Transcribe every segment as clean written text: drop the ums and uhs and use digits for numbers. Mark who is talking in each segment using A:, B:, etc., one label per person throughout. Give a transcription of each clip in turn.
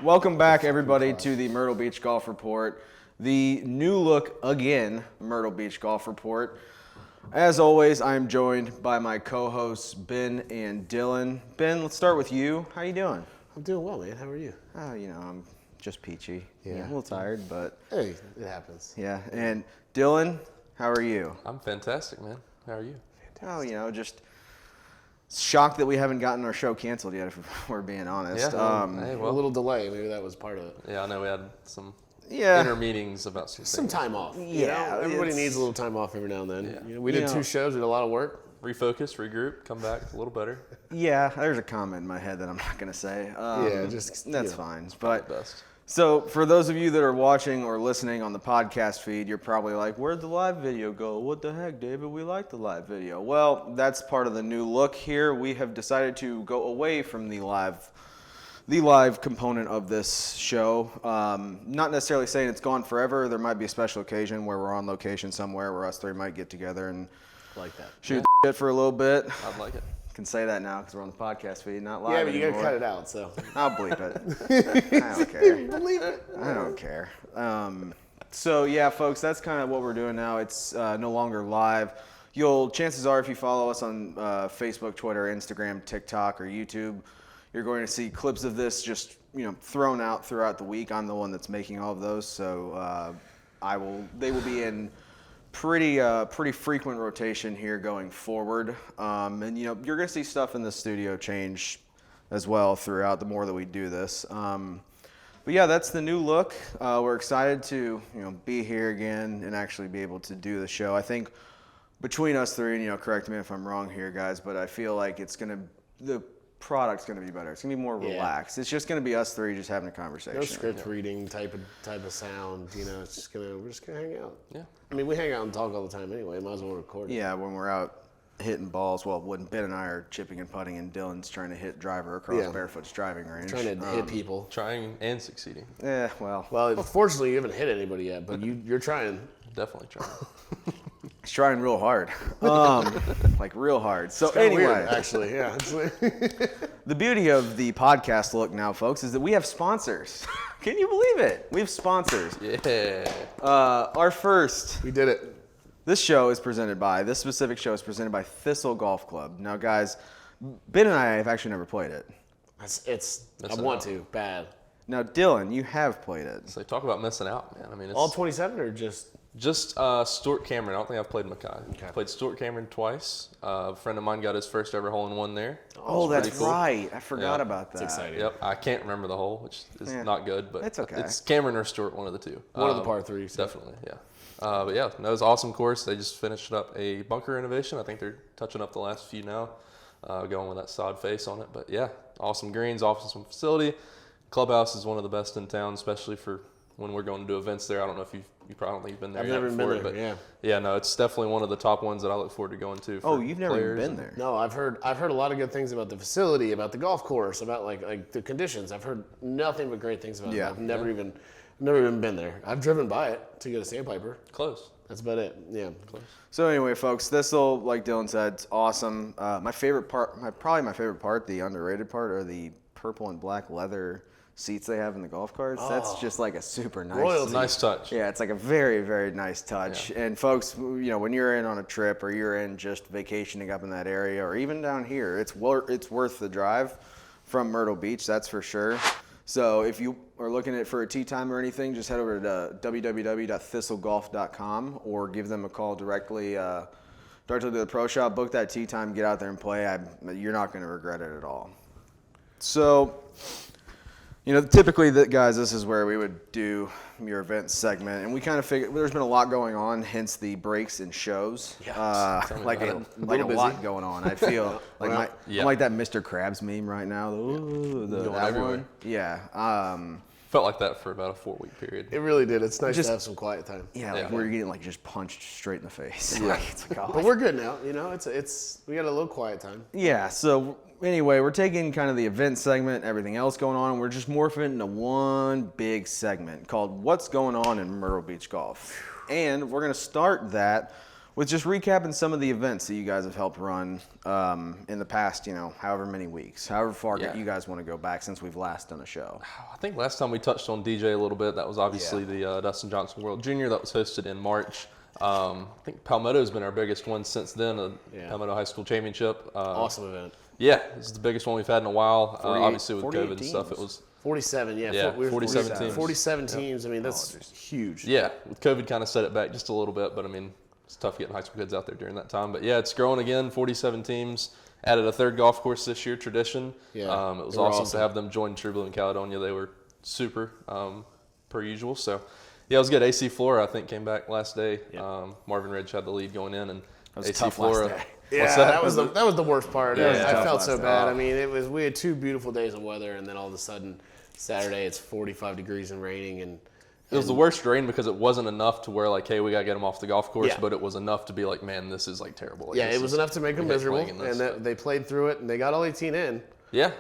A: Welcome back, everybody, to the Myrtle Beach Golf Report, the new look again Myrtle Beach Golf Report. As always, I am joined by my co-hosts Ben and Dylan. Ben, let's start with you. How you doing?
B: I'm doing well, man. How are you?
A: Oh, I'm just peachy.
B: Yeah.
A: A little tired, but
B: Hey, it happens.
A: yeah. And Dylan, how are you?
C: I'm fantastic, man. How are you?
A: Oh, just shocked that we haven't gotten our show canceled yet, if we're being honest.
C: Yeah. Hey,
B: A
C: well,
B: little delay. Maybe that was part of it.
C: yeah, I know we had some
A: Yeah.
C: inner meetings about some
B: Some
C: things.
B: time off.
A: Yeah,
B: Everybody
A: it's-
B: needs a little time off every now and then.
C: Yeah.
B: We did
A: You know-
B: 2 shows. We did a lot of work.
C: Refocus, regroup, come back a little better.
A: Yeah, there's a comment in my head that I'm not going to say. That's fine. But
C: Best.
A: so for those of you that are watching or listening on the podcast feed, you're probably like, where'd the live video go? What the heck, David? We like the live video. Well, that's part of the new look here. We have decided to go away from the live component of this show. Not necessarily saying it's gone forever. There might be a special occasion where we're on location somewhere where us three might get together and
B: Like that.
A: shoot the shit for a little bit.
C: I'd like it.
A: Can say that now because we're on the podcast feed, not live
B: Yeah, but you got to
A: anymore.
B: cut it out, so.
A: I'll bleep it. I don't care.
B: Believe it.
A: I don't care. So yeah, folks, that's kind of what we're doing now. It's no longer live. Chances are, if you follow us on Facebook, Twitter, Instagram, TikTok, or YouTube, you're going to see clips of this just thrown out throughout the week. I'm the one that's making all of those, so they will be in pretty frequent rotation here going forward. And you're going to see stuff in the studio change as well throughout the more that we do this. But yeah, that's the new look. We're excited to be here again and actually be able to do the show. I think between us three, and correct me if I'm wrong here, guys, but I feel like the product's gonna be better. It's gonna be more relaxed. It's just gonna be us three just having a conversation.
B: No script reading type of sound. We're just gonna hang out.
C: Yeah.
B: I mean, we hang out and talk all the time anyway. Might as well record it.
A: Yeah, when we're out hitting balls. Well, when Ben and I are chipping and putting, and Dylan's trying to hit driver across Barefoot's driving range.
B: Trying to hit people.
C: Trying and succeeding.
A: Yeah, well,
B: Well, fortunately, you haven't hit anybody yet, but you're trying.
C: Definitely trying.
A: he's trying real hard, like real hard. So
B: Kinda
A: anyway,
B: weird, actually, yeah.
A: the beauty of the podcast look now, folks, is that we have sponsors. Can you believe it? We have sponsors.
C: Yeah.
A: Our first.
B: We did it.
A: This specific show is presented by Thistle Golf Club. Now, guys, Ben and I have actually never played it.
B: I want to, bad.
A: Now, Dylan, you have played it.
C: So talk about missing out, man. I mean, it's
B: All 27 or just?
C: just Stuart Cameron. I don't think I've played Mackay.
B: Okay.
C: Played Stuart Cameron twice. A friend of mine got his first ever hole-in-one there.
A: Oh, that's
C: pretty cool.
A: right. I forgot
C: Yeah.
A: about that.
B: It's exciting.
C: Yep, I can't remember the hole, which is not good, but
A: It's okay.
C: It's Cameron or Stewart, one of the two.
B: One of the par threes.
C: Definitely, yeah. But yeah, that was an awesome course. They just finished up a bunker renovation. I think they're touching up the last few now, going with that sod face on it. But yeah, awesome greens, awesome facility. Clubhouse is one of the best in town, especially for when we're going to do events there. I don't know if you probably don't think you've been there
B: I've
C: yet
B: never been
C: before,
B: there,
C: but
B: yeah.
C: no, it's definitely one of the top ones that I look forward to going to.
A: Oh,
C: for
A: you've never even
C: players
A: been
C: and-
A: there.
B: No, I've heard a lot of good things about the facility, about the golf course, about like the conditions. I've heard nothing but great things about it.
A: Yeah.
B: I've never even been there. I've driven by it to get a sandpiper.
C: Close.
B: That's about it. Yeah.
A: So anyway, folks, Thistle, like Dylan said, it's awesome. My favorite part, probably my favorite part, the underrated part, are the purple and black leather seats they have in the golf carts. That's just like a super nice.
B: Royalty.
C: Nice touch.
A: Yeah, it's like a very, very nice touch.
C: Yeah.
A: And folks, when you're in on a trip or you're in just vacationing up in that area or even down here, it's worth the drive from Myrtle Beach, that's for sure. So if you are looking for a tee time or anything, just head over to www.thistlegolf.com or give them a call directly to the pro shop. Book that tee time, get out there and play. You're not going to regret it at all. So, typically, guys, this is where we would do your event segment, and we kind of figured there's been a lot going on, hence the breaks and shows. Like a lot going on. I feel like I'm like that Mr. Krabs meme right now. That
C: everywhere.
A: one. Yeah.
C: Felt like that for about a 4-week period.
B: It really did. It's nice to have some quiet time.
A: Yeah, like we're getting just punched straight in the face.
B: Yeah.
A: It's like,
B: But we're good now. It's we got a little quiet time.
A: Yeah, so anyway, we're taking kind of the event segment, everything else going on, and we're just morphing into one big segment called What's Going On in Myrtle Beach Golf. And we're going to start that with just recapping some of the events that you guys have helped run in the past, however many weeks, however far you guys want to go back since we've last done a show.
C: I think last time we touched on DJ a little bit. That was obviously the Dustin Johnson World Junior that was hosted in March. I think Palmetto's been our biggest one since then, Palmetto High School Championship.
B: Awesome event.
C: Yeah, this is the biggest one we've had in a while. Obviously with COVID and stuff, it was
B: 47,
C: we were 47 teams.
B: 47 teams. I mean, that's huge.
C: Yeah, with COVID kind of set it back just a little bit, but I mean, it's tough getting high school kids out there during that time. But yeah, it's growing again, 47 teams. Added a third golf course this year, tradition.
B: Yeah,
C: it was awesome to have them join True Blue in Caledonia. They were super, per usual. So yeah, it was good. AC Flora, I think, came back last day. Marvin Ridge had the lead going in, and AC Flora.
B: Yeah, that was the worst part.
A: Yeah,
B: I felt so bad. I mean, we had 2 beautiful days of weather, and then all of a sudden, Saturday it's 45 degrees and raining, and
C: it was the worst rain because it wasn't enough to where like, hey, we gotta get them off the golf course, but it was enough to be like, man, this is like terrible. Like,
B: it was enough to make them miserable, and they played through it, and they got all 18 in.
C: Yeah,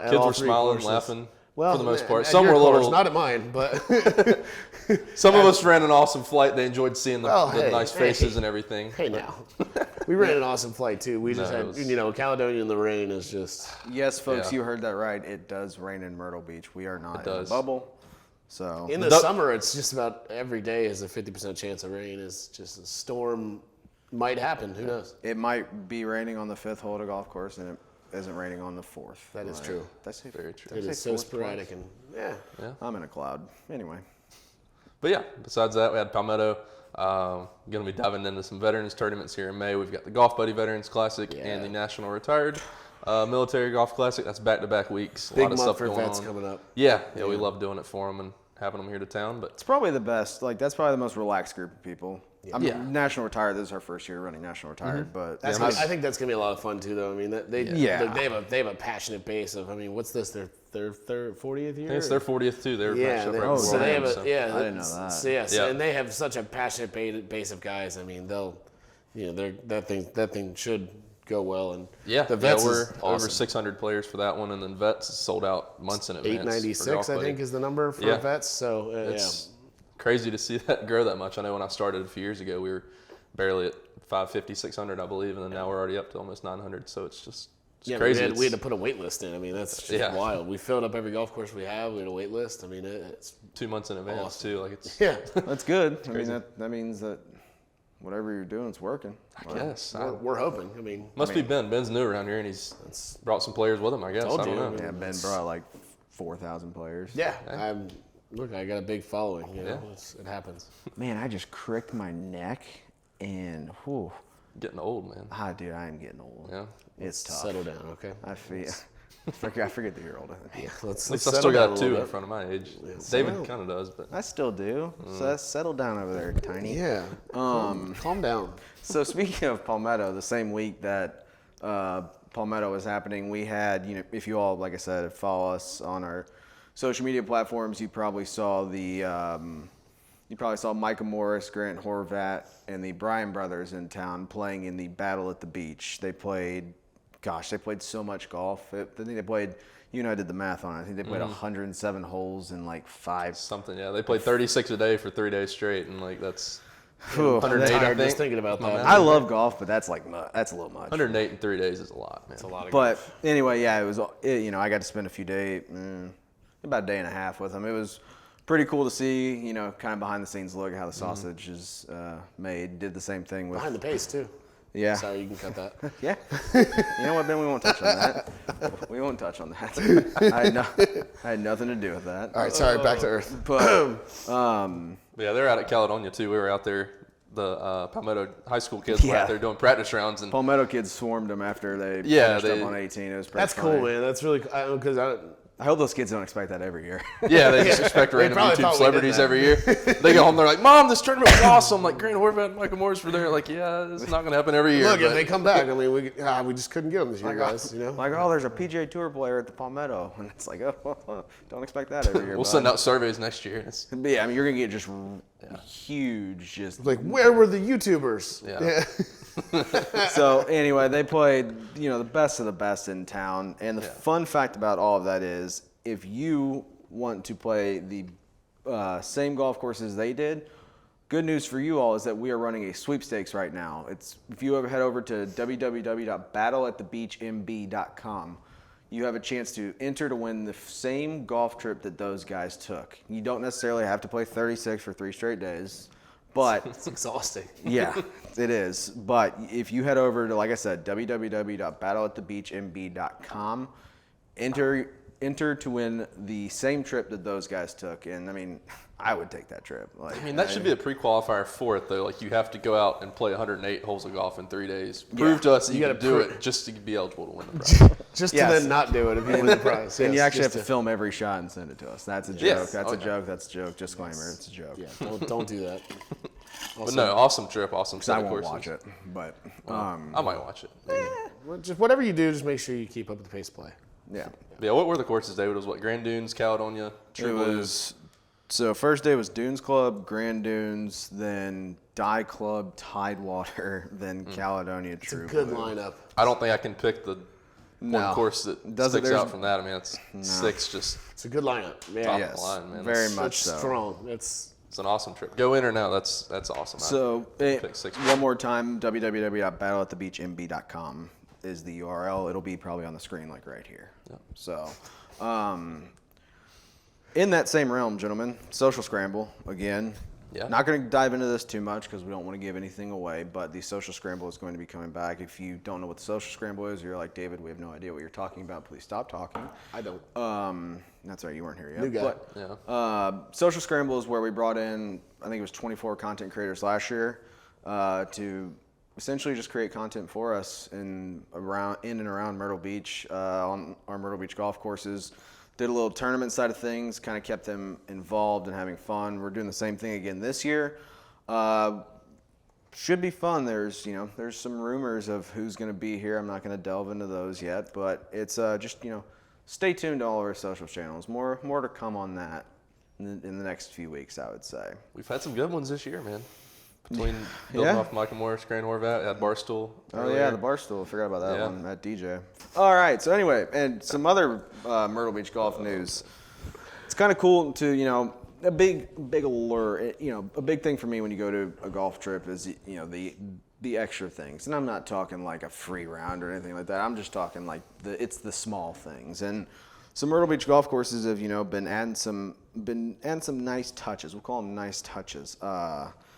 C: kids were smiling, laughing.
B: Well,
C: for the most part,
B: at
C: some
B: your
C: were a little.
B: course, not at mine, but
C: some of us ran an awesome flight. They enjoyed seeing the nice faces and everything.
B: Hey, now we ran an awesome flight too. We just had, Caledonia in the rain is just.
A: Yes, folks, you heard that right. It does rain in Myrtle Beach. We are not in a bubble. So
B: in the summer, it's just about every day is a 50% chance of rain. Is just a storm might happen. Who knows?
A: It might be raining on the 5th hole at a golf course, and it isn't raining on the 4th.
B: That is true.
A: That's
C: very true.
B: It is so sporadic, and
A: I'm in a cloud. Anyway.
C: But yeah, besides that, we had Palmetto. Going to be diving into some veterans tournaments here in May. We've got the Golf Buddy Veterans Classic and the National Retired Military Golf Classic. That's back-to-back weeks.
B: Big month for vets coming up.
C: Yeah, we love doing it for them and having them here to town. But
A: it's probably the best. Like, that's probably the most relaxed group of people. I mean, National Retired. This is our first year running National Retired, but
B: I think that's gonna be a lot of fun too. Though I mean, they have a passionate base of. I mean, what's this? Their 40th year.
C: I think it's their 40th too. They were
B: so they have
A: I didn't know that.
B: So and they have such a passionate base of guys. I mean, that thing should go well. And the vets
C: were over 600 players for that one, and then vets sold out months in advance.
B: 896, I think, is the number for vets. So
C: it's crazy to see that grow that much. I know when I started a few years ago, we were barely at 550, 600, I believe, and then now we're already up to almost 900. So it's just crazy.
B: We had to put a wait list in. I mean, that's just wild. We filled up every golf course we have. We had a wait list. I mean, it's
C: 2 months in advance too. Like it's
A: that's good. I mean, that means that whatever you're doing, it's working.
C: I guess
B: we're hoping. I mean,
C: must be Ben. Ben's new around here, and he's brought some players with him. I guess I don't know.
A: Yeah, Ben brought like 4,000 players.
B: Yeah, Look, I got a big following. It happens.
A: Man, I just cricked my neck, and
C: getting old, man.
A: Dude, I am getting old.
C: Yeah,
A: it's tough.
B: Settle down, okay?
A: I forget that you're old.
B: Yeah, let's
C: At least I still got 2 in front of my age. David kind of does, but
A: I still do. So settle down over there, Tiny.
B: Yeah. Calm down.
A: So speaking of Palmetto, the same week that Palmetto was happening, we had, if you all, like I said, follow us on our social media platforms, you probably saw Micah Morris, Grant Horvat, and the Bryan brothers in town playing in the Battle at the Beach. They played so much golf. I think they played, I did the math on it. I think they played 107 holes in like 5.
C: Something, yeah. They played 36 a day for 3 days straight, and like that's
B: 108. I'm just thinking about that.
A: I love golf, but that's a little much.
C: 108 in 3 days is a lot, man.
B: It's a lot of
A: golf. But anyway, it was. I got to spend a few days. About a day and a half with them. It was pretty cool to see, kind of behind the scenes look at how the sausage is made. Did the same thing with
B: behind the pace too.
A: Yeah.
B: Sorry, you can cut that.
A: Yeah. You know what, Ben? We won't touch on that. We won't touch on that. I had nothing to do with that.
B: All right, sorry. Back to earth.
A: But
C: they're out at Caledonia too. We were out there. The Palmetto high school kids were out there doing practice rounds, and
A: Palmetto kids swarmed them after they finished up on 18. It was pretty funny.
B: Cool, man. That's really because
A: I hope those kids don't expect that every year.
C: Yeah, they just expect random YouTube celebrities every year. They go home, they're like, "Mom, this tournament was awesome." Like Grant Horvat and Michael Morris were there. Like, yeah, it's not going to happen every year.
B: Look, if they come back, I mean, we just couldn't get them this year, guys.
A: Like, there's a PGA Tour player at the Palmetto, and it's like, don't expect that every year.
C: We'll send out surveys next year.
A: But yeah, I mean, you're going to get just huge, just
B: like, where were the YouTubers?
C: Yeah.
A: So anyway, they played, the best of the best in town, and the fun fact about all of that is, if you want to play the same golf courses they did, good news for you all is that we are running a sweepstakes right now. If you ever head over to www.battleatthebeachmb.com, you have a chance to enter to win the same golf trip that those guys took. You don't necessarily have to play 36 for 3 straight days, but
B: It's exhausting.
A: yeah, it is. But if you head over to, like I said, www.battleatthebeachmb.com, enter to win the same trip that those guys took. And I mean, I would take that trip. Like,
C: I mean, that should be a pre-qualifier for it, though. Like, you have to go out and play 108 holes of golf in 3 days. Prove to us that you can do it just to be eligible to win the prize.
B: Just to then not do it if you win the prize.
A: And you
B: Yes,
A: actually have
B: just
A: to film every shot and send it to us. That's a joke.
C: Yes.
A: That's a
C: Okay.
A: joke. That's a joke. Disclaimer. It's a joke.
B: Yeah, don't do that.
C: But no, awesome trip, awesome set
A: I
C: of
A: won't
C: courses.
A: watch it, but
C: I might watch it.
B: Well, just whatever you do, just make sure you keep up with the pace of play.
A: yeah.
C: Yeah, what were the courses, David? It was what? Grand Dunes, Caledonia, True Blues.
A: So first day was Dunes Club, Grand Dunes, then Die Club, Tidewater, then Caledonia, True
B: It's a good
A: Blue.
B: lineup.
C: I don't think I can pick the
A: No.
C: one course that sticks out from that. I mean, it's 6 just
B: It's a good lineup. Yeah,
C: top
A: Yes,
C: of the line, man.
A: very
C: That's-
A: much
B: it's
A: so.
B: strong. It's
C: It's an awesome trip. Go in or no, that's awesome.
A: So
C: pick 6.
A: one more time, www.battleatthebeachmb.com is the URL. It'll be probably on the screen like right here.
C: Yep.
A: So in that same realm, gentlemen, Social Scramble, again.
C: Yeah.
A: Not going to dive into this too much because we don't want to give anything away, but the Social Scramble is going to be coming back. If you don't know what the Social Scramble is, or you're like, David, we have no idea what you're talking about, please stop talking.
B: I don't.
A: That's right, you weren't here yet.
B: New guy.
A: But,
C: Yeah.
A: Social Scramble is where we brought in, I think it was 24 content creators last year to essentially just create content for us in and around Myrtle Beach on our Myrtle Beach golf courses. Did a little tournament side of things, kind of kept them involved and having fun. We're doing the same thing again this year. Should be fun. There's some rumors of who's going to be here. I'm not going to delve into those yet, but it's just stay tuned to all of our social channels. More to come on that in the next few weeks, I would say.
C: We've had some good ones this year, man. Between building
A: Yeah.
C: off Michael Morris, Grand Horvat, at Barstool.
A: Oh
C: earlier.
A: yeah, the Barstool. I forgot about that
C: Yeah.
A: one at DJ. All right. So anyway, and some other Myrtle Beach golf news. It's kind of cool to a big allure. A big thing for me when you go to a golf trip is the extra things, and I'm not talking like a free round or anything like that. I'm just talking like it's the small things. And some Myrtle Beach golf courses have been adding some nice touches. We'll call them nice touches.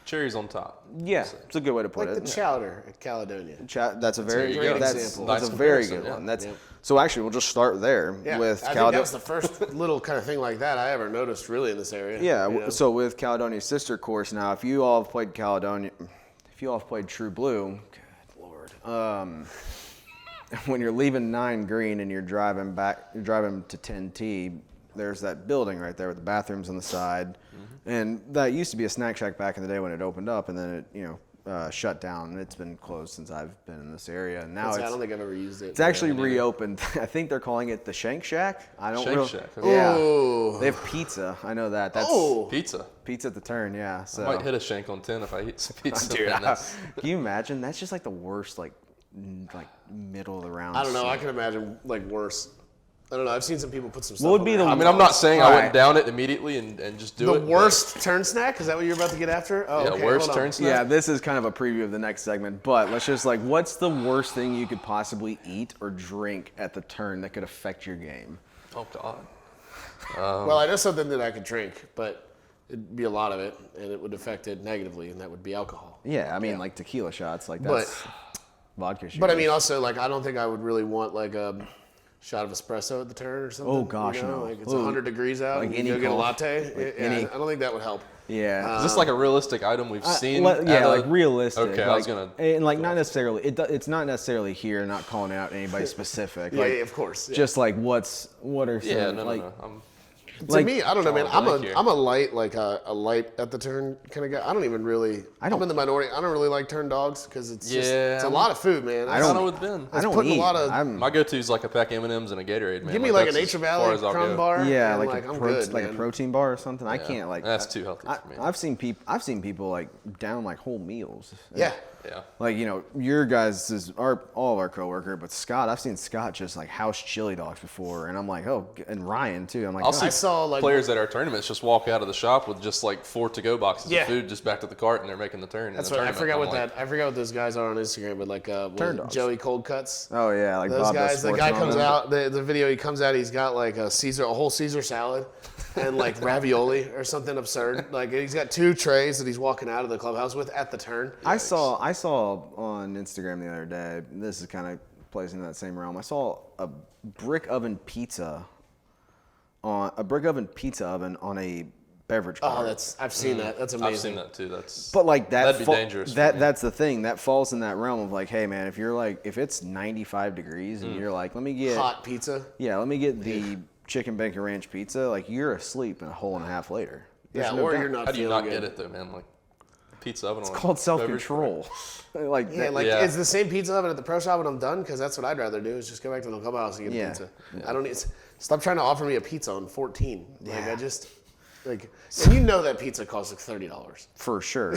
C: Cherries on top.
A: Yeah, it's a good way to put
B: Like
A: it.
B: the chowder at Caledonia.
A: That's a very
C: There you go.
A: that's
B: example.
A: that's
C: Nice
A: a very
C: comparison,
A: good
C: yeah.
A: one. That's
B: Yeah.
A: so actually we'll just start there
B: Yeah,
A: with
B: I think
A: Caledonia.
B: that's the first little kind of thing like that I ever noticed really in this area.
A: Yeah,
B: you know?
A: so with Caledonia's sister course now, if you all have played Caledonia, if you all have played True Blue, good lord, when you're leaving 9 green and you're driving to 10T, there's that building right there with the bathrooms on the side, and that used to be a snack shack back in the day when it opened up, and then it shut down. It's been closed since I've been in this area, and now
B: I don't think I've ever used it.
A: it's actually reopened. I think they're calling it the Shank Shack. I don't
C: Shank
A: really.
C: Shack,
A: Yeah,
C: okay.
B: Oh.
A: they have pizza. I know that. That's
C: Pizza.
A: pizza at the turn. Yeah. So
C: Might hit a shank on 10 if I eat some pizza.
A: Dude,
C: man. That's-
A: can you imagine? That's just like the worst, like middle of the round.
B: I don't know.
A: shit.
B: I can imagine like worse. I don't know. I've seen some people put some stuff.
A: What would
B: on
A: be
B: their
A: the-
C: I
B: hot
C: mean, I'm not
B: dogs.
C: saying I
A: All
C: wouldn't
A: right.
C: down it immediately and just do
B: The
C: it. but-
B: worst turn snack? Is that what you're about to get after? Oh,
C: Yeah,
B: okay,
C: worst
B: hold on.
C: turn snack.
A: Yeah, this is kind of a preview of the next segment, but let's just what's the worst thing you could possibly eat or drink at the turn that could affect your game?
C: Oh, God.
B: Well, I know something that I could drink, but it'd be a lot of it, and it would affect it negatively, and that would be alcohol.
A: Yeah, I mean like tequila shots, like that's vodka shots.
B: But I mean, also, like, I don't think I would really want like a shot of espresso at the turn or something.
A: Oh, gosh, no.
B: Like it's
A: Ooh.
B: 100 degrees out.
A: Like
B: and
A: any
B: you go get a
A: cold-
B: latte.
A: like
B: Yeah,
A: any-
B: I don't think that would help.
A: yeah.
C: Is this like a realistic item we've seen?
A: Yeah,
C: at a-
A: like realistic.
C: Okay,
A: like,
C: I was gonna.
A: and like not necessarily. It's not necessarily here. Not calling out anybody specific.
B: Yeah,
A: like,
B: yeah, of course. Yeah.
A: Just like what are some,
C: Yeah, no,
A: like
C: no.
B: To
A: like-
B: me, I don't know, man.
C: drawing a blank here.
B: I'm a light, like a light at the turn kind of guy. I don't even really. I'm in the minority. I don't really like turn dogs because it's just it's a
C: Yeah.
B: lot of food, man.
A: I
C: don't
A: don't-
C: know with Ben.
A: I don't
B: putting a
A: eat.
B: lot of-
A: I'm,
C: My go-to is like a pack of M&Ms and a Gatorade, man.
B: Give me like a
C: that's
B: Nature
C: as far
B: Valley
C: as I'll
B: crumb
C: go.
B: bar.
A: yeah,
B: and,
A: like
B: I'm good,
A: like a
B: man.
A: protein bar or something. I
C: Yeah.
A: can't like.
C: That's too healthy for me.
A: I've seen people like down like whole meals.
B: Yeah.
C: Yeah.
A: Like your guys is all of our coworker, but Scott, I've seen Scott just like house chili dogs before, and I'm like, oh, and Ryan too. I'm like,
C: I'll
A: oh,
C: see
B: I saw saw like
C: players at our tournaments just walk out of the shop with just like 4 to-go boxes of food just back to the cart, and they're making the turn.
B: That's right. I forgot what those guys are on Instagram, but like Joey Cold Cuts.
A: Oh yeah, like
B: those
A: Bob
B: guys. The guy comes out. The video he comes out. He's got like a whole Caesar salad, and like ravioli or something absurd. Like he's got 2 trays that he's walking out of the clubhouse with at the turn.
A: I saw on Instagram the other day. This is kind of plays into that same realm. I saw a brick oven pizza oven on a beverage cart.
B: Oh, I've seen that. That's amazing.
C: I've seen that too.
A: But like
C: that'd be dangerous.
A: That's the thing. That falls in that realm of like, hey man, if it's 95 degrees and you're like, let me get
B: hot pizza.
A: Yeah, let me get the chicken bacon ranch pizza. Like you're asleep in a whole and a half later.
B: You're not.
C: How do you not
B: good.
C: get it though, man? Like pizza oven.
A: It's called self-control.
B: It's the same pizza oven at the pro shop when I'm done, because that's what I'd rather do is just go back to the clubhouse and get a pizza. I don't need. Stop trying to offer me a pizza on 14. Like I just. Like, and you know that pizza costs like $30
A: for sure.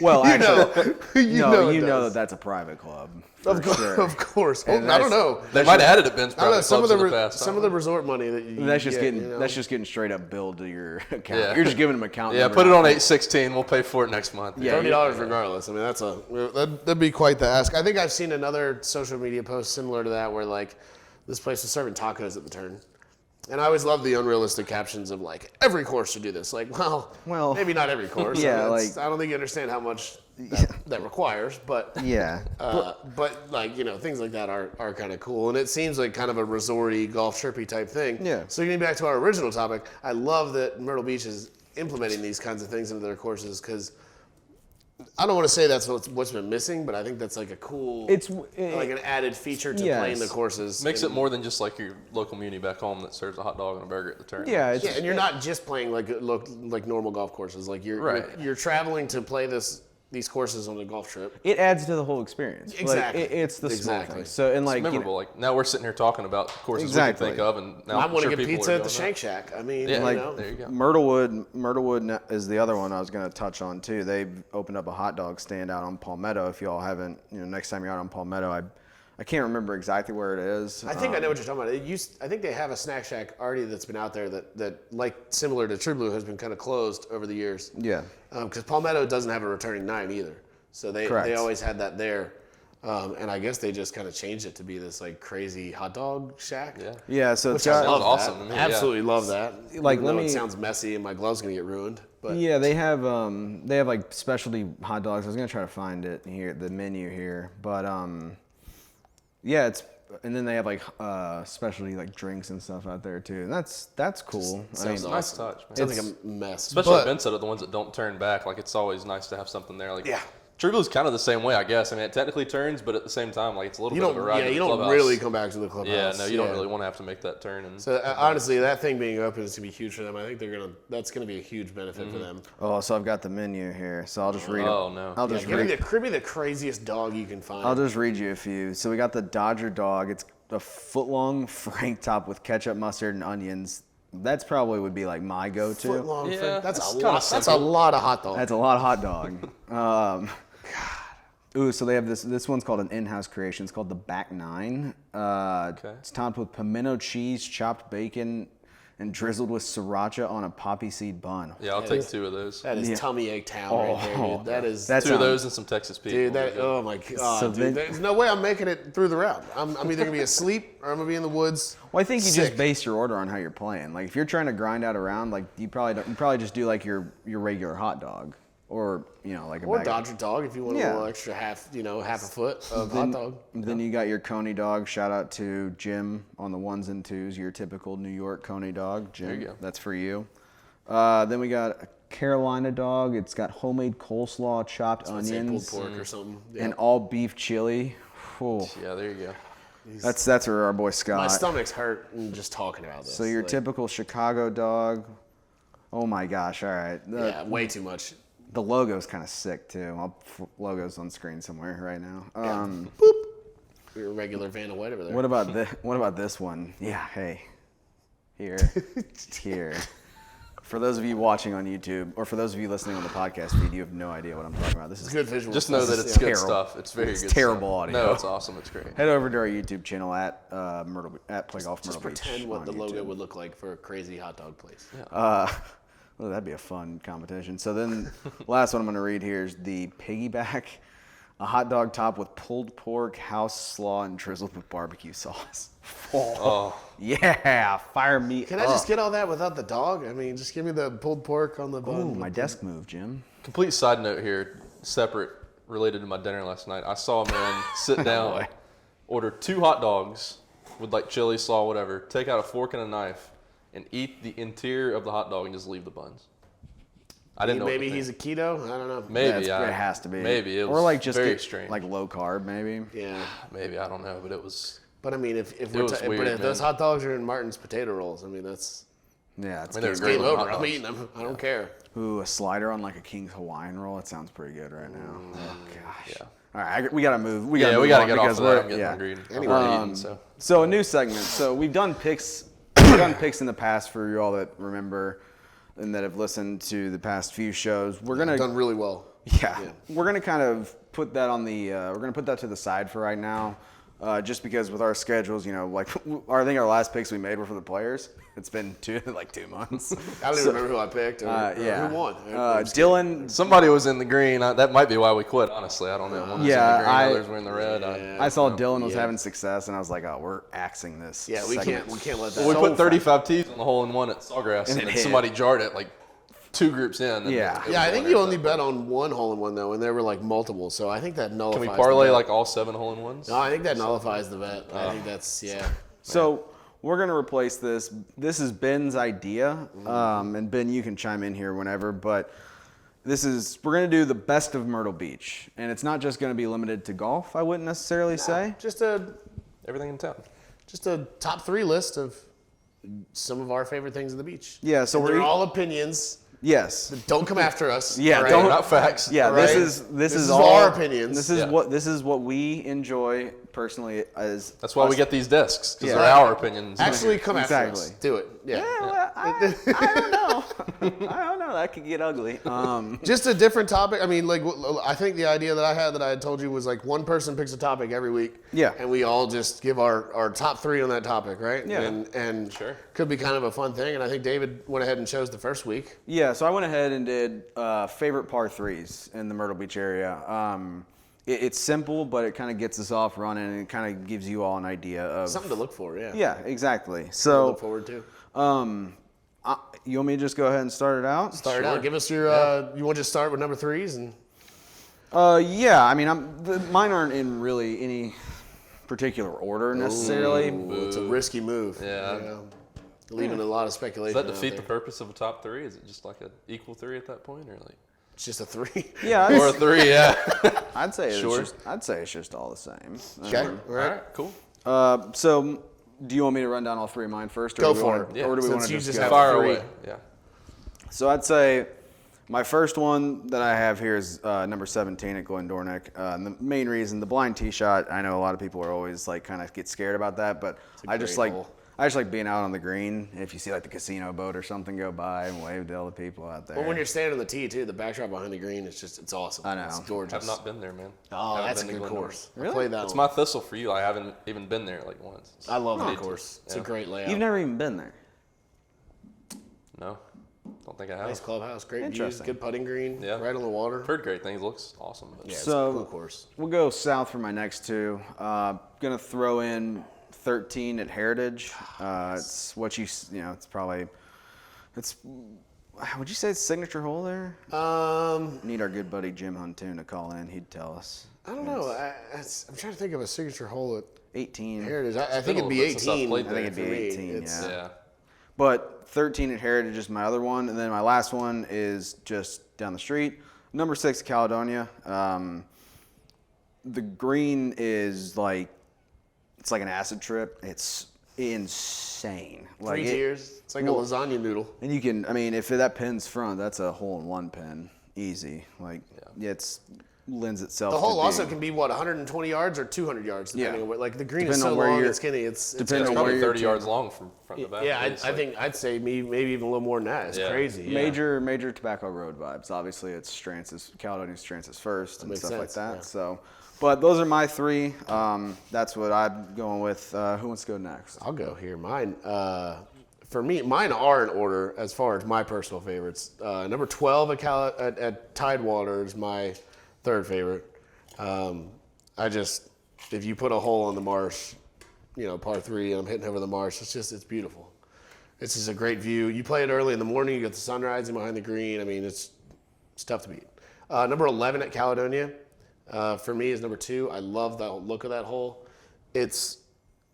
A: Well, actually,
B: you know
A: that's a private club.
B: Of course. Well, I don't know.
C: They might have added it, Ben's private
B: some
C: clubs in the past.
B: Some of the resort money that you
A: that's just getting straight up billed to your account. Yeah. You're just giving them account.
C: Yeah, put it on 816. We'll pay for it next month.
B: Yeah, $30 regardless. I mean, that'd be quite the ask. I think I've seen another social media post similar to that where like this place was serving tacos at the turn. And I always love the unrealistic captions of like every course should do this. Like, well, maybe not every course.
A: Yeah,
B: I don't think you understand how much that requires, but
A: yeah.
B: But like things like that are kind of cool, and it seems like kind of a resort-y, golf trippy type thing.
A: Yeah.
B: So getting back to our original topic, I love that Myrtle Beach is implementing these kinds of things into their courses because. I don't want to say that's what's been missing, but I think that's like a cool, like an added feature to playing the courses.
C: Makes it more than just like your local muni back home that serves a hot dog and a burger at the turn.
A: Yeah,
B: and you're not just playing like normal golf courses. Like you're traveling to play these courses on a golf trip.
A: It adds to the whole experience.
B: Exactly.
A: Like, it's the small thing. So and like
C: it's memorable. Like now we're sitting here talking about courses we can think of, and now
B: I want to get
C: people
B: pizza
C: are
B: at the
C: doing
B: Shank Shack. I mean,
C: there you go.
A: Myrtlewood is the other one I was going to touch on too. They've opened up a hot dog stand out on Palmetto. If y'all haven't, next time you're out on Palmetto, I can't remember exactly where it is.
B: I think I know what you're talking about. I think they have a snack shack already that's been out there that like similar to True Blue has been kind of closed over the years.
A: Yeah.
B: Because Palmetto doesn't have a returning 9 either. So they always had that there. And I guess they just kind of changed it to be this like crazy hot dog shack.
A: Yeah. So
B: it's awesome.
C: To me.
B: Absolutely love that.
A: Like,
B: it sounds messy and my glove's gonna get ruined. But
A: yeah, they have like specialty hot dogs. I was gonna try to find it here, the menu here, but and then they have like specialty like drinks and stuff out there too, and that's cool.
B: Sounds awesome.
C: Nice touch, man.
B: Sounds like a mess.
C: Especially like Ben said, the ones that don't turn back. Like it's always nice to have something there. Like True Blue's kind of the same way, I guess. I mean, it technically turns, but at the same time, like it's a little bit of a ride to the clubhouse.
B: You don't really come back to the clubhouse.
C: Yeah, no, you don't really want to have to make that turn. And
B: so honestly, that thing being open is gonna be huge for them. I think that's gonna be a huge benefit for them.
A: Oh, so I've got the menu here, so I'll just read it.
C: Oh no!
A: I'll just
B: read the craziest dog you can find.
A: I'll just read you a few. So we got the Dodger dog. It's a foot-long frank top with ketchup, mustard, and onions. That's probably would be like my go-to.
B: Foot-long frank. That's a lot of hot dog.
A: That's a lot of hot dog. Ooh, so they have this one's called an in-house creation. It's called the Back Nine. It's topped with pimento cheese, chopped bacon, and drizzled with siracha on a poppy seed bun.
C: Yeah, I'll take 2 of those.
B: That is tummy ache town right there, dude. That's
C: 2 of those and some Texas Pete.
B: Dude, oh my God, dude. There's no way I'm making it through the round. I'm either gonna be asleep or I'm gonna be in the woods.
A: Well, I think you just base your order on how you're playing. Like if you're trying to grind out a round, like you probably just do like your regular hot dog. Or like a
B: Dodger dog if you want a little extra half a foot of hot dog.
A: Then you got your Coney dog. Shout out to Jim on the 1s and 2s. Your typical New York Coney dog, Jim.
C: There you go.
A: That's for you. Then we got a Carolina dog. It's got homemade coleslaw, chopped onions,
B: pulled pork or something,
A: and all beef chili. Ooh.
C: Yeah, there you go.
A: That's where our boy Scott.
B: My stomach's hurt just talking about this.
A: So your typical Chicago dog. Oh my gosh! All right.
B: Way too much.
A: The logo's kind of sick too. Logo's on screen somewhere right now.
B: Boop. Your regular Vanna White over there.
A: What about this one? Yeah. Hey. Here. For those of you watching on YouTube, or for those of you listening on the podcast feed, you have no idea what I'm talking about. This is
B: Good visual.
C: Just know that it's good stuff. It's very good
A: terrible
C: stuff.
A: audio.
C: No, it's awesome. It's great.
A: Head over to our YouTube channel at Play Golf
B: Just
A: Myrtle Beach.
B: pretend what
A: on
B: the logo
A: YouTube.
B: would look like for a crazy hot dog place.
A: Well, that'd be a fun competition. So then, last one I'm going to read here is the piggyback, a hot dog top with pulled pork, house slaw, and drizzled with barbecue sauce. Oh, yeah, fire me
B: Can
A: up.
B: I just get all that without the dog? I mean, just give me the pulled pork on the bun.
A: Ooh, my desk move, Jim.
C: Complete side note here, separate, related to my dinner last night. I saw a man sit down, order 2 hot dogs with like chili, slaw, whatever, take out a fork and a knife, and eat the interior of the hot dog and just leave the buns. I didn't know.
B: Maybe he's a keto. I don't know.
C: Maybe
A: It has to be.
C: Maybe it was
A: or like just
C: very
A: get,
C: strange.
A: like low carb, maybe.
B: Yeah.
C: Maybe I don't know, but it was.
B: But I mean, if
C: was weird,
B: those
C: man.
B: hot dogs are in Martin's potato rolls, I mean that's
A: Yeah, it's
C: I mean, they're
A: good.
C: great
B: game
C: little
B: over.
C: hot
B: I'm
C: dogs.
B: eating them. I don't care.
A: Ooh, a slider on like a King's Hawaiian roll. That sounds pretty good right now. Oh gosh.
C: Yeah.
A: All right, we gotta move. We
C: Yeah,
A: gotta
C: we
A: move
C: gotta
A: on
C: get off
A: because
C: of that.
A: we're-
C: I'm getting
A: yeah.
C: hungry.
B: Anyway.
C: Anyway, eating, so.
A: So a new segment. So we've done picks. We've done picks in the past for you all that remember and that have listened to the past few shows. We're gonna
B: Done really well.
A: Yeah. We're gonna kind of put that on the. We're gonna put that to the side for right now, just because with our schedules, you know, like I think our last picks we made were for the players. It's been 2 months.
B: I don't even remember who I picked. Or
A: Yeah.
B: Who won?
A: Dylan.
C: Somebody was in the green. That might be why we quit. Honestly, I don't know. One was
A: Yeah,
C: in the green,
A: I-
C: others were in the red.
A: I saw Dylan was
B: Yeah.
A: having success, and I was like, "Oh, we're axing this."
B: Yeah, we
A: segment.
B: can't let that.
C: Well, we
A: So
C: put 35 tees on the hole in one at Sawgrass,
A: And
C: and
A: it
C: then
A: hit.
C: somebody jarred it like 2 groups in. And
A: Yeah.
C: it was
B: Yeah, I think
C: going
B: you
C: in
B: only
C: at that
B: bet
C: point.
B: on one hole in one though, and there were like multiple. So I think that nullifies.
C: Can we
B: the
C: parlay
B: bet.
C: like all 7 hole in ones?
B: No, I think that nullifies the bet. I think that's
A: So we're gonna replace this. This is Ben's idea, and Ben, you can chime in here whenever. But we're gonna do the best of Myrtle Beach, and it's not just gonna be limited to golf. I wouldn't necessarily say.
B: Just a
C: Everything in town.
B: top 3 list of some of our favorite things at the beach.
A: Yeah, so
B: And
A: we're
B: they're all opinions.
A: yes.
B: Don't come after us.
A: Yeah,
B: all right?
A: don't-
C: Not facts.
A: Yeah,
B: All
A: this
B: right?
A: is
B: This is
A: all
B: our opinions.
A: This is
C: Yeah.
A: this is what we enjoy personally as.
C: That's why we
A: us-
C: get these desks, because
A: Yeah.
C: they're our opinions.
B: Actually, come after us.
A: Exactly.
B: Do it. Yeah.
A: Yeah, well, I don't know. I don't know. That could get ugly.
B: Just a different topic. I mean, like, I think the idea that I had told you was like one person picks a topic every week.
A: Yeah.
B: And we all just give our top 3 on that topic, right?
A: Yeah.
B: And
C: Sure.
B: could be kind of a fun thing. And I think David went ahead and chose the first week.
A: Yeah, so I went ahead and did favorite par 3s in the Myrtle Beach area. It's simple, but it kind of gets us off running, and it kind of gives you all an idea of
B: Something to look for, yeah.
A: Yeah, exactly.
B: To
A: So,
B: look forward to.
A: you want me to just go ahead and start it out?
B: Start out. Give us your. You want to just start with number 3s and.
A: Yeah. I mean, mine aren't in really any particular order necessarily.
B: Ooh, it's a risky move.
C: Yeah.
B: Leaving a lot of speculation.
C: Does that
B: out
C: defeat the
B: there.
C: purpose of a top 3? Is it just like an equal 3 at that point, or like?
B: It's just a 3.
A: Yeah,
C: Or a 3, yeah.
A: I'd say
C: Sure.
A: I'd say it's just all the same.
B: Okay.
C: All right, cool.
A: So, do you want me to run down all 3 of mine first, or
B: Go
A: do we
B: for
A: wanna-
B: it.
C: Yeah.
A: or do we
B: Since
A: want to
B: you
A: just
B: just
A: go?
B: have
C: Fire
B: 3.
C: away. Yeah.
A: So I'd say my first one that I have here is number 17 at Glendornick. And the main reason, the blind tee shot, I know a lot of people are always like kind of get scared about that, but I just
B: great
A: like
B: hole.
A: I just like being out on the green. If you see like the casino boat or something go by and wave to all the people out there.
B: Well, when you're standing on the tee too, the backdrop behind the green, it's awesome.
A: I know.
B: It's gorgeous.
C: Have not been there, man.
B: Oh,
C: Haven't
B: that's a
C: been to
B: good
C: Glen
B: course.
A: Really?
B: I played that
C: It's
B: one.
C: my thistle for you. I haven't even been there like once.
B: I love that
C: Need to.
B: course. It's a
C: Yeah.
B: great layout.
A: You've never even been there.
C: No, don't think I have.
B: Nice clubhouse, great views,
A: Interesting.
B: good putting green,
C: Yeah.
B: right on the water.
C: I've heard great things. Looks awesome. But
B: Yeah, it's
A: So-
B: a cool course.
A: We'll go south for my next 2. Gonna throw in 13 at Heritage. It's what it's probably, would you say it's signature hole there? Need our good buddy Jim Huntoon to call in. He'd tell us.
B: I don't know. I'm trying to think of a signature hole at
A: 18.
B: Heritage. I think
C: been a
B: it'd be
C: little bit since I've
B: 18.
C: played
A: I think it'd
B: for
A: be
B: me.
A: 18,
B: It's-
A: yeah.
C: yeah.
A: But 13 at Heritage is my other one. And then my last one is just down the street. Number 6, Caledonia. The green is it's like an acid trip. It's insane.
B: 3 tiers. It's like
A: well-
B: a lasagna noodle.
A: And you can, I mean, if that pin's front, that's a hole-in-one pin. Easy. It's lends itself.
B: The hole
A: to
B: also
A: being,
B: can be 120 yards or 200 yards, depending
A: Yeah.
B: on what. Like the green
A: Depending
B: is so
A: on where
B: long
A: you're-
B: and skinny. It's
A: depending
C: It's
A: on
C: probably
A: where you're
C: 30 yards long from front to back.
B: yeah.
C: It's
B: I think I'd say maybe even a little more than that. It's
C: Yeah.
B: crazy. Yeah.
A: major Tobacco Road vibes. Obviously, it's Caledonia Strands is first and
B: makes
A: stuff like
B: sense,
A: that.
B: yeah.
A: So, but those are my three. That's what I'm going with. Who wants to go next?
B: I'll go here. Mine, for me, mine are in order as far as my personal favorites. Number 12 at Tidewater is my third favorite. If you put a hole on the marsh, par 3, and I'm hitting over the marsh, it's beautiful. It's just a great view. You play it early in the morning, you get the sun rising behind the green. I mean, it's tough to beat. Number 11 at Caledonia, for me, is number 2. I love the look of that hole. It's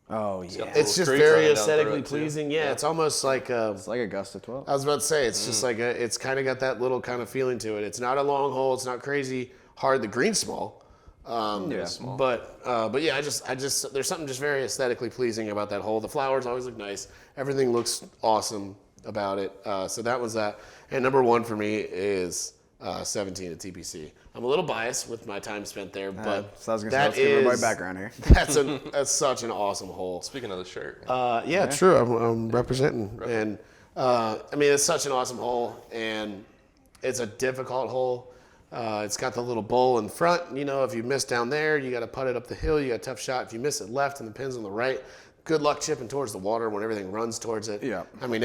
A: Oh yeah,
B: It's just
C: creek
B: very
C: running down through
B: aesthetically
C: it, too.
B: pleasing. Yeah, it's almost like
A: it's like Augusta 12.
B: I was about to say. It's just like it's kind of got that little kind of feeling to it. It's not a long hole. It's not crazy hard. The green's small.
A: Yeah.
B: But yeah, I just there's something just very aesthetically pleasing about that hole. The flowers always look nice. Everything looks awesome about it. So that was that. And number 1 for me is 17 at TPC. I'm a little biased with my time spent there, but
A: So I was gonna say, let's give everybody background here.
B: that's such an awesome hole.
C: Speaking of the shirt,
B: Yeah, true. I'm representing, and I mean it's such an awesome hole, and it's a difficult hole. It's got the little bowl in front. If you miss down there, you got to putt it up the hill. You got a tough shot. If you miss it left and the pin's on the right, good luck chipping towards the water when everything runs towards it.
A: Yeah.
B: I mean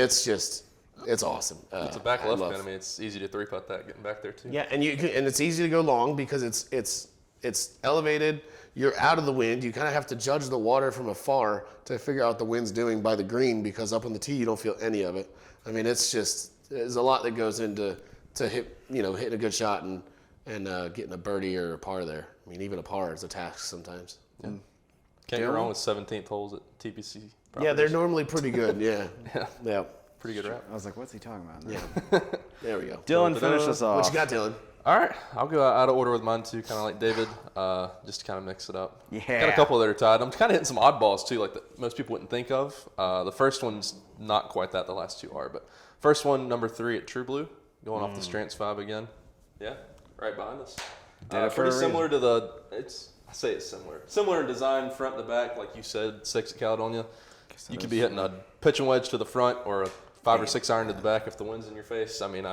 B: it's awesome.
C: it's a back left pin. I mean, it's easy to 3-putt that getting back there too.
B: Yeah, and it's easy to go long because it's elevated. You're out of the wind. You kind of have to judge the water from afar to figure out what the wind's doing by the green because up on the tee you don't feel any of it. I mean, there's a lot that goes into hitting a good shot and getting a birdie or a par there. I mean, even a par is a task sometimes.
C: Can't go wrong with 17th holes at TPC.
B: Yeah,
C: properties.
B: they're normally pretty good. Yeah. Yeah.
C: Pretty good wrap.
A: I was like, what's he talking about?
B: Yeah. There we go.
A: Dylan, finish us off.
B: What you got, Dylan?
C: All right, I'll go out of order with mine too, kind of like David, just to kind of mix it up.
A: Yeah.
C: Got a couple that are tied. I'm kind of hitting some oddballs too, like that most people wouldn't think of. The first one's not quite that. The last two are, but first one, number 3 at True Blue, going off the Strants 5 again. Yeah, right behind us.
A: Did it for
C: pretty
A: a
C: similar to the. I say it's similar. Similar in design, front to back, like you said, 6 at Caledonia. You could be hitting a pitching wedge to the front or a 5 or 6 iron to the back if the wind's in your face. I mean,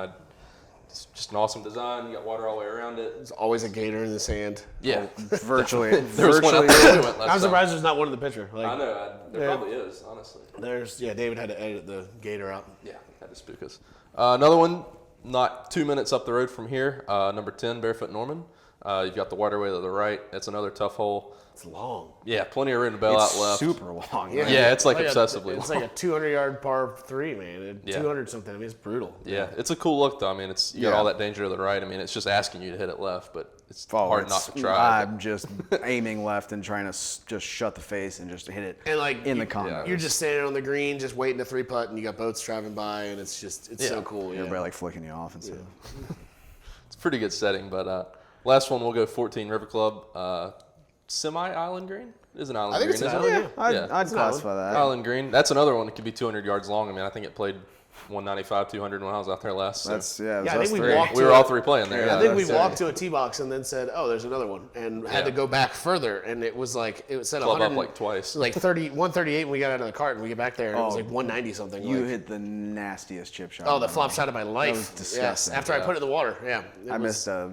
C: it's just an awesome design. You got water all the way around it.
B: There's always a gator in the sand.
C: Yeah.
A: Virtually.
C: There was one out there we went last
B: I'm
C: time.
B: surprised there's not one in the picture.
C: I know. There probably is, honestly.
B: David had to edit the gator out.
C: Yeah, had to spook us. Another one, not 2 minutes up the road from here, number 10, Barefoot Norman. You've got the waterway to the right. It's another tough hole.
B: It's long.
C: Yeah, plenty of room to bail out left.
A: Super long.
B: Yeah.
C: Yeah, it's like
B: It's
C: obsessively
B: It's
C: long.
B: like a 200-yard par 3, man.
C: Yeah.
B: 200 something. I mean, it's brutal.
C: Yeah, it's a cool look though. I mean, you got
A: Yeah.
C: all that danger to the right. I mean, it's just asking you to hit it left, but it's
A: Oh,
C: hard not to try.
A: I'm just aiming left and trying to just shut the face and just hit it
B: And like
A: in the condos.
B: You're just standing on the green, just waiting to 3-putt, and you got boats driving by, and it's so
C: Yeah.
B: cool. Yeah.
A: Everybody like flicking you off and stuff.
C: It's a pretty good setting, but last one we'll go 14 River Club, semi-island green. It is an island
B: I think
C: green,
B: it's an
C: isn't
B: island,
C: it?
A: I'd,
C: Yeah.
A: I'd classify that.
C: Island green. That's another one that could be 200 yards long. I mean, I think it played 195, 200 when I was out there last. So
A: That's yeah. It was
B: Yeah, I
A: us
B: think we
A: three.
B: walked
C: we were all three playing there.
A: Yeah,
B: I think we
A: that's
B: walked to a tee box and then said, "Oh, there's another one," and had to
C: Yeah.
B: go back further. And it was like it said
C: Club
B: 100,
C: up like twice.
B: like 138 when we got out of the cart, and we get back there, and it was
A: Oh,
B: like 190 something.
A: You
B: like,
A: hit the nastiest chip shot.
B: oh, the flop shot of my life.
A: was disgusting.
B: Yes, after I put it in the water. Yeah,
A: I missed a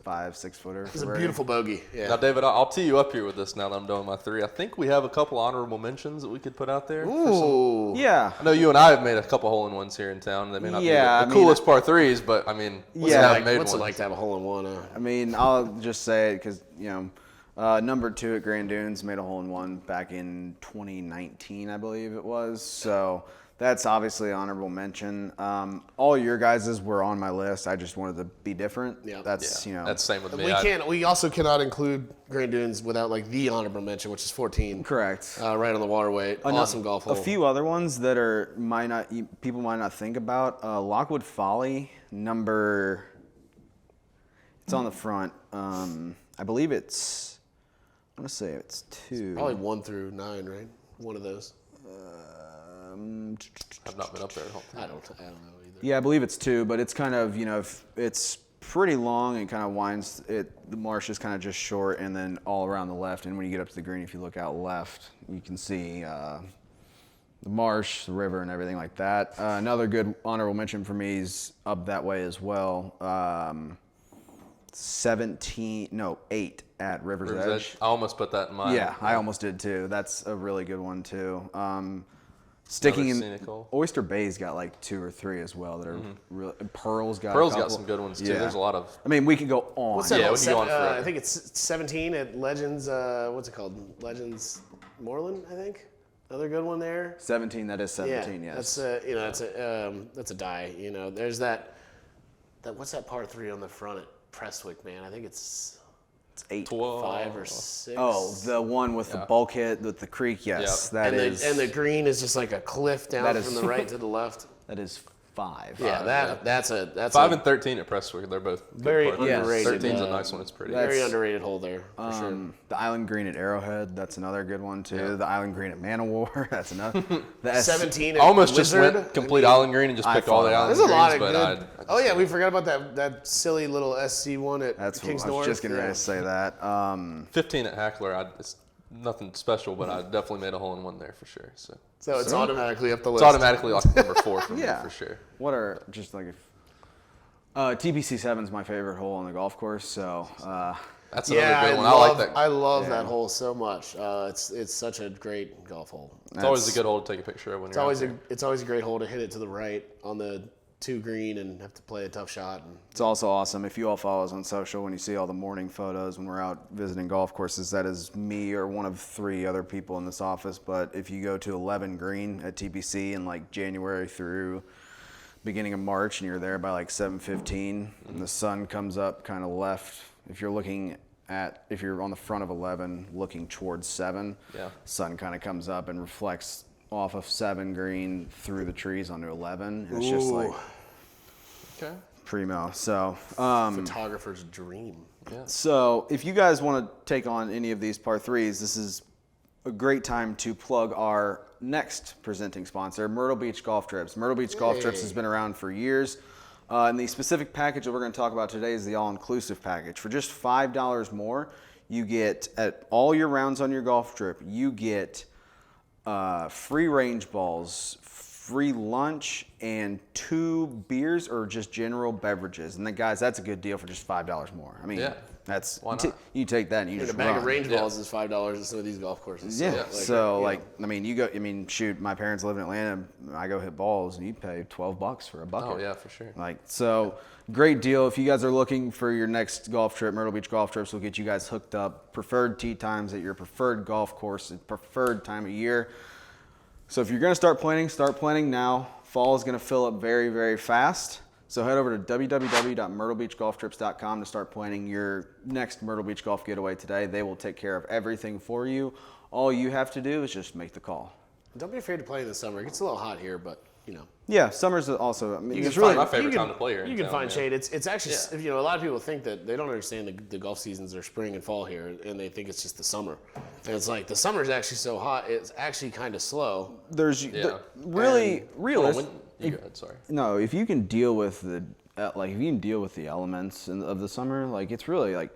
A: 5-6 footer.
B: It was a beautiful bogey.
C: Now,
B: Yeah.
C: David, I'll tee you up here with this now that I'm doing my 3. I think we have a couple honorable mentions that we could put out there.
B: Ooh.
A: Yeah.
C: I know you and I have made a couple hole-in-ones here in town. They may not
A: Yeah,
C: be
A: I
C: the
A: mean,
C: coolest par 3s, but I mean,
A: Yeah,
C: have
B: Like,
C: made
B: what's it
C: ones.
B: like to have a hole in one?
A: I mean, I'll just say it because number 2 at Grand Dunes made a hole in one back in 2019, I believe it was. So that's obviously an honorable mention. All your guys's were on my list. I just wanted to be different.
B: Yeah.
A: That's
C: That's the same with me.
B: We also cannot include Grand Dunes without like the honorable mention, which is 14.
A: correct.
B: Right on the waterway. Awesome golf hole.
A: A few other ones that people might not think about. Lockwood Folly, it's on the front. I believe I want to say it's 2.
B: Probably 1 through 9, right? One of those.
C: I've not been up there. I don't think.
B: I don't know either.
A: Yeah, I believe it's 2, but it's kind of, if it's pretty long and kind of winds. The marsh is kind of just short, and then all around the left. And when you get up to the green, if you look out left, you can see the marsh, the river, and everything like that. Another good honorable mention for me is up that way as well. 8 at River's Edge.
C: I almost put that in mine.
A: Yeah, I almost did too. That's a really good one too. Sticking in
C: scenic hole.
A: Oyster Bay's got like 2 or 3 as well that are really. Pearl's got.
C: Pearl's
A: a
C: got
A: couple.
C: some good ones too.
A: Yeah.
C: There's a lot of.
A: I mean, we could go on.
B: What's that?
C: Yeah,
B: one?
C: we can go on forever.
B: I think it's 17 at Legends. What's it called? Legends Moreland, I think. Another good one there.
A: 17. That is 17.
B: Yeah,
A: Yes.
B: that's a die. There's that. What's that par 3 on the front at Prestwick, man? I think it's
A: 8.
B: 5 or 6.
A: Oh, the one with the bulkhead with the creek. Yes,
C: Yeah.
A: that is.
B: And the green is just like a cliff down
A: That
B: from
A: is-
B: the right to the left.
A: That is 5.
B: Yeah, that's
C: 5 and 13 at Prestwick. They're both good
B: very
C: par threes.
B: underrated.
C: 13's a nice one. It's pretty.
B: very underrated hole there. For sure.
A: The Island Green at Arrowhead. That's another good one too. The Island Green at Manowar. That's another. The
B: 17
C: I
B: at
C: almost just
B: Wizard.
C: went complete island green and just
A: I
C: picked all the
A: thought
C: island
B: There's a
C: greens,
B: lot of
C: but
B: good.
C: I
B: Oh yeah, we forgot about that silly little SC1 at
A: That's what
B: Kings
A: I was
B: North.
A: just getting ready to say that.
C: 15 at Hackler. It's nothing special, but I definitely made a hole in one there for sure. So
B: So it's automatically up the
C: it's
B: list.
C: automatically like number 4 for me
A: Yeah.
C: for sure.
A: What are just like if TPC 7's my favorite hole on the golf course. So
C: That's another
B: Yeah,
C: good one.
B: love,
C: I like that.
B: I love that hole so much. It's such a great golf hole.
C: It's always a good hole to take a picture of when
B: It's
C: you're
B: always
C: out there.
B: it's always a great hole to hit it to the right on the 2 green and have to play a tough shot. And
A: it's also awesome if you all follow us on social when you see all the morning photos when we're out visiting golf courses. That is me or one of 3 other people in this office. But if you go to 11 green at TPC in like January through beginning of March and you're there by like 7:15 and the sun comes up kind of left. If you're on the front of 11 looking towards 7,
C: Yeah.
A: sun kind of comes up and reflects off of 7 green through the trees onto 11. And it's just like
C: Okay.
A: primo. So,
B: photographer's dream.
A: so if you guys want to take on any of these par 3s, this is a great time to plug our next presenting sponsor, Myrtle Beach Golf Trips. Myrtle Beach Golf Trips has been around for years. And the specific package that we're going to talk about today is the all-inclusive package. For just $5 more, you get, at all your rounds on your golf trip, you get free range balls, free lunch, and 2 beers or just general beverages. And then, guys, that's a good deal for just $5 more. I mean,
C: Yeah.
A: that's
C: Why not?
A: you take that and you
B: And a
A: just
B: bag
A: run.
B: of range balls is $5 at some of these golf courses. So,
A: I mean, shoot, my parents live in Atlanta. I go hit balls, and you pay $12 for a bucket.
C: Oh yeah, for sure.
A: Great deal. If you guys are looking for your next golf trip, Myrtle Beach Golf Trips will get you guys hooked up. Preferred tee times at your preferred golf course, at preferred time of year. So if you're going to start planning now. Fall is going to fill up very, very fast. So head over to www.myrtlebeachgolftrips.com to start planning your next Myrtle Beach golf getaway today. They will take care of everything for you. All you have to do is just make the call.
B: Don't be afraid to play in the summer. It gets a little hot here, but
A: Yeah, summer's also. I mean,
B: You
A: it's
B: can
A: really
C: my favorite time to play here.
B: You
C: in
B: can
C: town,
B: find
C: man.
B: shade. It's actually a lot of people think that they don't understand the golf seasons are spring and fall here, and they think it's just the summer. And it's like the summer is actually so hot. It's actually kind of slow.
A: there's
C: Yeah.
A: really
C: Hold on,
A: realistic.
C: you go ahead, sorry.
A: No, if you can deal with the elements of the summer, like it's really like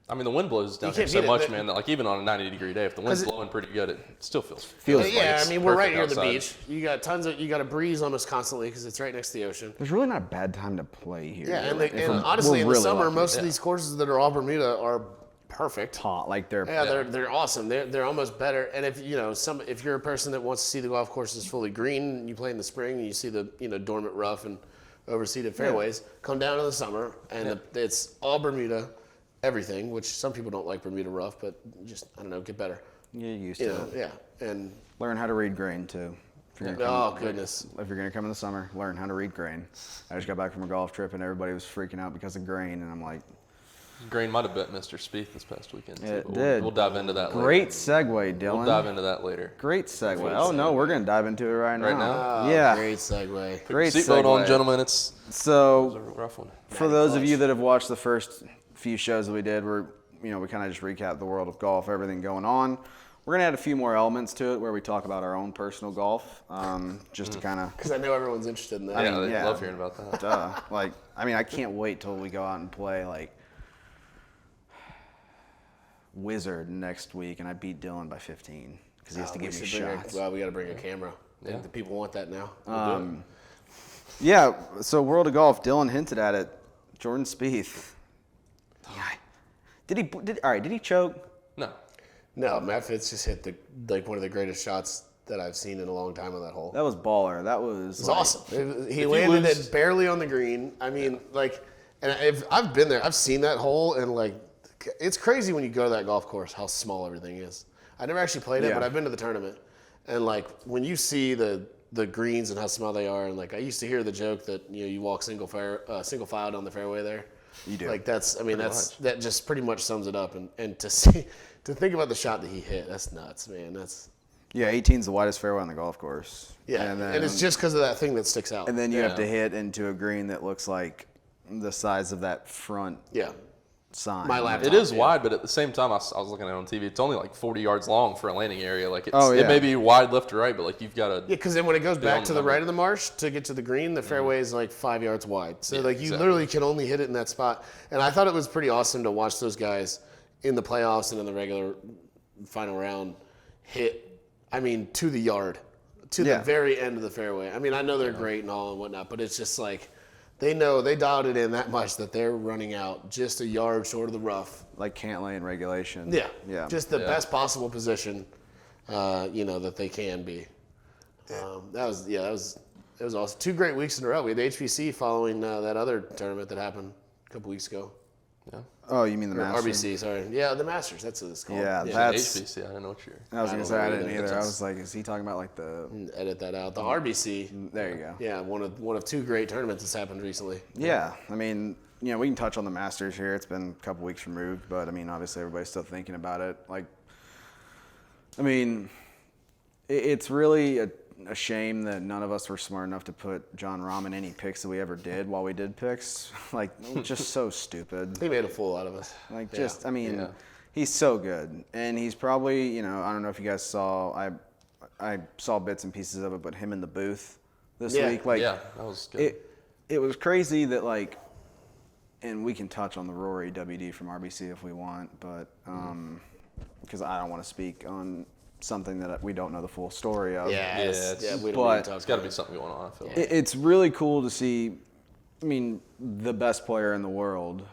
C: I mean, the wind blows down
B: You
C: here
B: can't
C: so
B: beat it,
C: much,
B: but-
C: man, that like even on a 90-degree day, if the wind's
B: 'Cause it-
C: blowing pretty good, it still feels
A: Feels
C: like
B: Yeah,
C: it's
B: I mean we're right
C: perfect
B: near the
C: outside.
B: beach. You got a breeze almost constantly because it's right next to the ocean.
A: there's really not a bad time to play here.
B: Yeah, and,
A: If
B: and
A: we're
B: honestly, in the
A: really
B: summer,
A: lucky.
B: most of these courses that are all Bermuda are perfect.
A: Hot, like they're
B: Yeah, they're awesome. They're almost better. And if if you're a person that wants to see the golf courses fully green, you play in the spring and you see the dormant rough and overseeded fairways. Come down in the summer and it's all Bermuda, everything. Which some people don't like Bermuda rough, but just I don't know, get better.
A: you're used to it.
B: Yeah. And
A: Learn how to read grain too. If you're gonna
B: oh
A: come-
B: goodness,
A: If you're gonna come in the summer, learn how to read grain. I just got back from a golf trip and everybody was freaking out because of grain, and I'm like,
C: Grain might have bet Mr. Spieth this past weekend. Too,
A: It
C: but
A: did.
C: We'll dive into that later.
A: great segue, Dylan.
C: We'll dive into that later.
A: Great segue. Oh no, we're gonna dive into it right now.
C: Right now?
A: Yeah.
B: great segue.
A: Great
C: Seatbelt on,
A: segue.
C: gentlemen. It's
A: So
C: a rough one.
A: for those of you that have watched the first few shows that we did, we kind of just recapped the world of golf, everything going on. We're gonna add a few more elements to it where we talk about our own personal golf, just to kind of.
B: Because I know everyone's interested in that.
C: Yeah, they
A: yeah.
C: love hearing about that.
A: I can't wait till we go out and play like Wizard next week, and I beat Dylan by 15 because he has to give me shots.
B: Well, we got to bring a camera. I think the people want that now.
A: Yeah. So World of Golf, Dylan hinted at it. Jordan Spieth. Yeah. Did he choke?
C: No.
B: No, Matt Fitz just hit one of the greatest shots that I've seen in a long time on that hole.
A: That was baller. That was.
B: It was awesome. He landed it barely on the green. I mean, and I've been there. I've seen that hole, and it's crazy when you go to that golf course how small everything is. I never actually played it, but I've been to the tournament, and when you see the greens and how small they are, and I used to hear the joke that you walk single file down the fairway there.
A: You do.
B: That just pretty much sums it up, and to think about the shot that he hit, that's nuts, man.
A: 18's the widest fairway on the golf course.
B: Yeah, and it's just because of that thing that sticks out.
A: And then you have to hit into a green that looks like the size of that front sign.
B: My laptop.
C: It is wide, but at the same time, I was looking at it on TV. It's only 40 yards long for a landing area. It may be wide left to right, but you've got to.
B: Yeah, because then when it goes back to the right of the marsh to get to the green, the fairway is 5 yards wide. So you literally can only hit it in that spot. And I thought it was pretty awesome to watch those guys in the playoffs and in the regular final round hit. To the yard, to the very end of the fairway. I know they're great and all and whatnot, but it's just they know they dialed it in that much that they're running out just a yard short of the rough.
A: Like Cantlay in regulation.
B: Yeah. Just the best possible position, that they can be. It was awesome. 2 great weeks in a row. We had the HPC following that other tournament that happened a couple weeks ago.
A: Yeah. Oh, you mean the Masters?
B: RBC, sorry. Yeah, the Masters. That's what it's called.
A: Yeah, that's
C: HBC. I don't know what you're.
A: I was gonna say I didn't either. I was like, is he talking about the?
B: Edit that out. The RBC.
A: There you go.
B: Yeah, one of 2 great tournaments that's happened recently.
A: Yeah, we can touch on the Masters here. It's been a couple weeks removed, but obviously everybody's still thinking about it. It's really a shame that none of us were smart enough to put John Rahm in any picks that we ever did while we did picks. Just so stupid.
B: He made a fool out of us.
A: He's so good. And he's probably, I don't know if you guys saw, I saw bits and pieces of it, but him in the booth this week.
C: That was good.
A: It was crazy that, and we can touch on the Rory WD from RBC if we want, but because I don't want to speak on something that we don't know the full story of.
B: We don't need to talk.
C: It's got to be something going on. I feel like.
A: It's really cool to see. The best player in the world,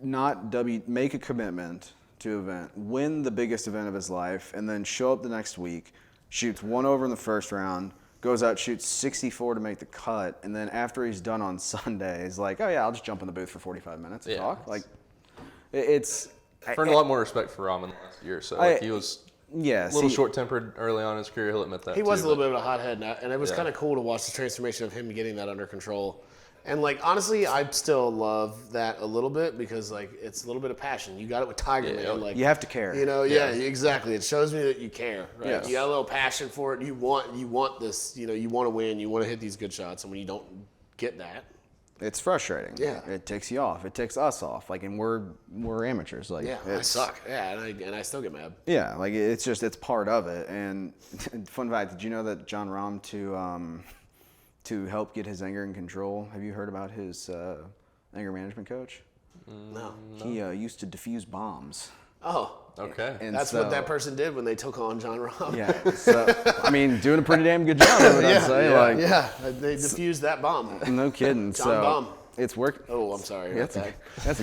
A: make a commitment to an event, win the biggest event of his life, and then show up the next week, shoots 1 over in the first round, goes out, shoots 64 to make the cut, and then after he's done on Sunday, he's like, oh yeah, I'll just jump in the booth for 45 minutes and talk. It's.
C: I've earned a lot more respect for Rahm in the last year. So he was.
A: Yes,
C: a little short-tempered early on in his career. He'll admit that.
B: He was a little bit of a hothead, and it was kind of cool to watch the transformation of him getting that under control. And honestly, I still love that a little bit because it's a little bit of passion. You got it with Tiger, man.
A: You have to care.
B: Exactly. It shows me that you care, right?
A: Yes.
B: You got a little passion for it. You want this. You want to win. You want to hit these good shots, and when you don't get that,
A: it's frustrating.
B: Yeah.
A: It takes you off. It takes us off. And we're amateurs.
B: I suck. Yeah, and I still get mad.
A: Yeah, it's part of it. And fun fact, did you know that John Rahm to help get his anger in control? Have you heard about his anger management coach?
B: No.
A: He used to defuse bombs.
B: Oh.
C: Okay.
A: And
B: that's what that person did when they took on John Rahm.
A: Yeah. So, doing a pretty damn good job of it, I'd say.
B: They defused that bomb.
A: No kidding.
B: John Bomb.
A: It's work.
B: Oh, I'm sorry.
A: That's a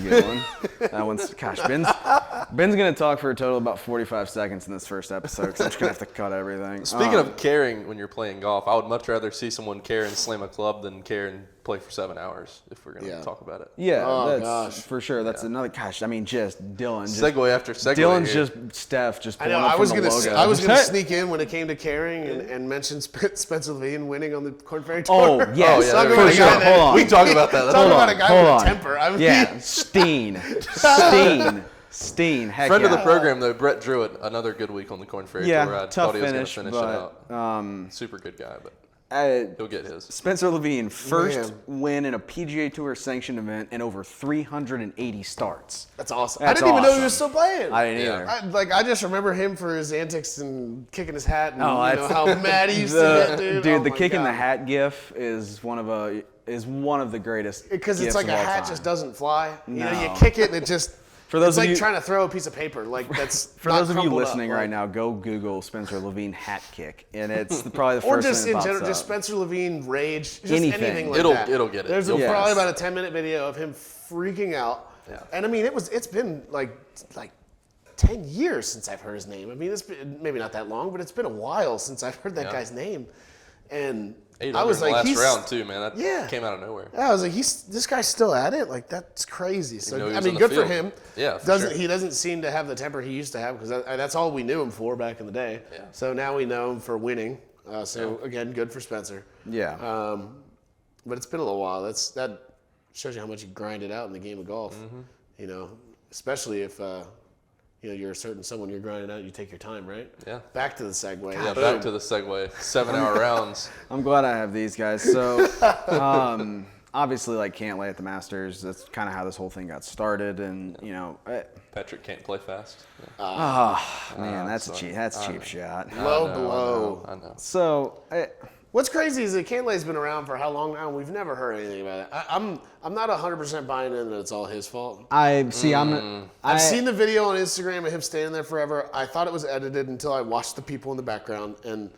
A: good one. That one's, Ben's going to talk for a total of about 45 seconds in this first episode because I'm just going to have to cut everything.
C: Speaking of caring when you're playing golf, I would much rather see someone care and slam a club than care and play for 7 hours if we're going to talk about it.
A: Yeah,
B: oh,
A: that's for sure. That's another, just Dylan.
C: Segue after segue.
A: Dylan's
C: here.
A: Steph just
B: I know, I was going to sneak in when it came to caring and mention Spencer Levine winning on the Corn Ferry Tour.
A: Oh, yes.
C: For sure. Hold on. We talk about that.
B: Talk about a guy with a temper.
A: Steen. Heck
C: Friend of the program, though, Brett Druitt, another good week on the Corn Ferry Tour. I
A: tough
C: thought he was going to
A: finish
C: finish
A: but,
C: it out. Super good guy. But He'll get his.
A: Spencer Levine, first win in a PGA Tour sanctioned event in over 380 starts.
B: That's awesome.
A: That's
B: I didn't even know he
A: awesome.
B: was still playing.
A: I didn't
C: Yeah.
A: either.
B: I just remember him for his antics and kicking his hat and
A: that's-
B: how mad he used to get, dude.
A: Dude,
B: Oh
A: the
B: my
A: kick in the
B: God.
A: hat gif is one of the greatest.
B: Because it's
A: gifs
B: like
A: of
B: a
A: all
B: hat
A: time.
B: just doesn't fly. You know, you
A: No.
B: kick it and it just.
A: For those
B: it's
A: of
B: like
A: you-
B: trying to throw a piece of paper. Like that's
A: For
B: not
A: those of you
B: crumpled up,
A: listening
B: like-
A: right now, go Google Spencer Levine hat kick, and it's probably the
B: Or
A: first
B: just
A: thing
B: in
A: that
B: general,
A: pops
B: just
A: up.
B: Spencer Levine rage, just
A: Anything.
B: anything like
C: It'll-
B: that.
C: it'll get it.
B: There's
C: You'll-
B: probably
A: Yes.
B: about a 10-minute video of him freaking out.
C: Yeah.
B: And I mean, it's been like 10 years since I've heard his name. I mean, it's been, maybe not that long, but it's been a while since I've heard that
C: Yeah.
B: guy's name. And
C: 8
B: I was
C: in the
B: like,
C: last round too, man. That
B: Yeah.
C: came out of nowhere.
B: I was like, this guy's still at it. Like that's crazy. So
C: know he
B: I
C: was
B: mean,
C: on the
B: good for
C: field.
B: him.
C: Yeah, for
B: doesn't
C: sure.
B: he doesn't seem to have the temper he used to have because that's all we knew him for back in the day.
C: Yeah.
B: So now we know him for winning. Again, good for Spencer.
A: Yeah.
B: But it's been a little while. That shows you how much you grind it out in the game of golf.
C: Mm-hmm.
B: You know, especially if you're a certain someone you're grinding out. You take your time, right?
C: Yeah.
B: Back to the segue.
C: Yeah, back to the segue. 7-hour rounds.
A: I'm glad I have these guys. So, obviously, like Cantlay at the Masters, that's kind of how this whole thing got started. And
C: Patrick can't play fast.
A: man, that's a cheap shot.
B: Low
C: I know,
B: blow.
C: I know.
A: So,
B: What's crazy is that Cantlay's been around for how long now, and we've never heard anything about it. I'm not 100% buying in that it's all his fault.
A: I've
B: Seen the video on Instagram of him standing there forever. I thought it was edited until I watched the people in the background, and